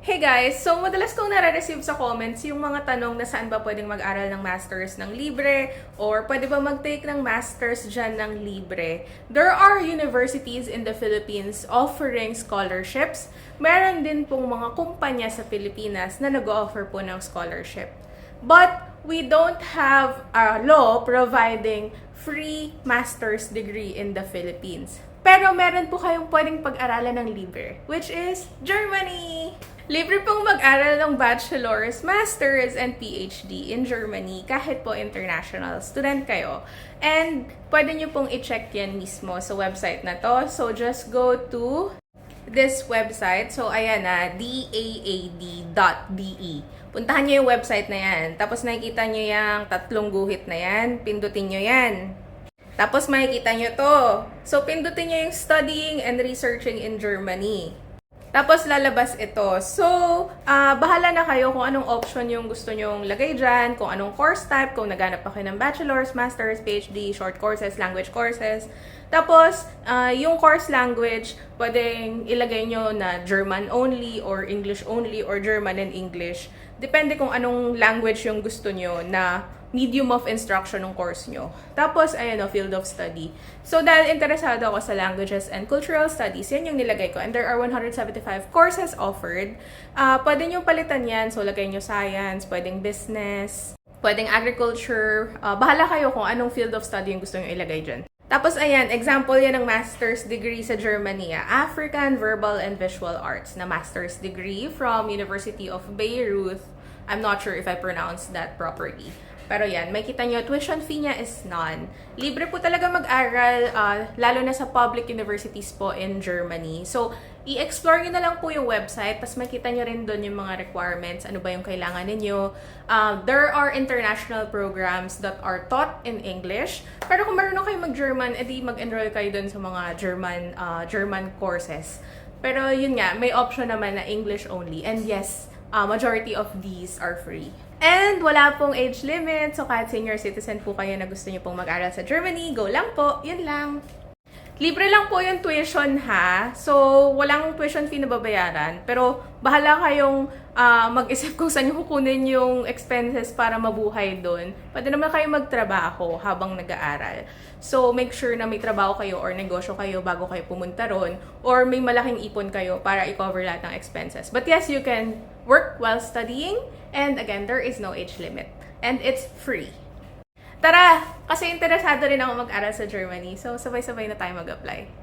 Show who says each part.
Speaker 1: Hey guys! So, madalas kong nare-receive sa comments yung mga tanong na saan ba pwedeng mag-aral ng masters ng libre or pwede ba mag-take ng masters dyan ng libre. There are universities in the Philippines offering scholarships. Meron din pong mga kumpanya sa Pilipinas na nag-offer po ng scholarship. But we don't have a law providing free master's degree in the Philippines. Pero meron po kayong pwedeng pag-aralan ng libre, which is Germany! Libre pong mag-aral ng bachelor's, master's, and PhD in Germany kahit po international student kayo. And pwede nyo pong i-check yan mismo sa website na to. So just go to this website. So ayan na, daad.de. Puntahan nyo yung website na yan. Tapos nakikita nyo yung tatlong guhit na yan. Pindutin nyo yan. Tapos makikita nyo to. So pindutin nyo yung studying and researching in Germany. Tapos lalabas ito. So, bahala na kayo kung anong option yung gusto nyong lagay dyan, kung anong course type, kung naghanap pa kayo ng bachelor's, master's, PhD, short courses, language courses. Tapos, yung course language, pwedeng ilagay nyo na German only, or English only, or German and English. Depende kung anong language yung gusto nyo na medium of instruction ng course nyo. Tapos, ayan o, field of study. So, dahil interesado ako sa languages and cultural studies, yan yung nilagay ko. And there are 175 courses offered. Pwede nyo palitan yan. So, lagay nyo science, pwedeng business, pwedeng agriculture. Bahala kayo kung anong field of study yung gusto nyo ilagay dyan. Tapos, ayan, example yan ng master's degree sa Germany. African Verbal and Visual Arts na master's degree from University of Beirut. I'm not sure if I pronounced that properly. Pero yan, may kita nyo, tuition fee niya is none. Libre po talaga mag-aral, lalo na sa public universities po in Germany. So, i-explore nyo na lang po yung website, tapos makita nyo rin doon yung mga requirements, ano ba yung kailangan ninyo. There are international programs that are taught in English. Pero kung marunong kayo mag-German, edi mag-enroll kayo doon sa mga German courses. Pero yun nga, may option naman na English only. And yes, majority of these are free. And wala pong age limit, so kahit senior citizen po kayo na gusto nyo pong mag-aral sa Germany, go lang po, yun lang. Libre lang po yung tuition ha, so walang tuition fee na babayaran, pero bahala kayong mag-isip kung saan nyo kukunin yung expenses para mabuhay doon. Pwede naman kayo magtrabaho habang nag-aaral. So make sure na may trabaho kayo or negosyo kayo bago kayo pumunta ron, or may malaking ipon kayo para i-cover lahat ng expenses. But yes, you can work while studying, and again, there is no age limit. And it's free. Tara! Kasi interesado rin ako mag-aral sa Germany, so sabay-sabay na tayo mag-apply.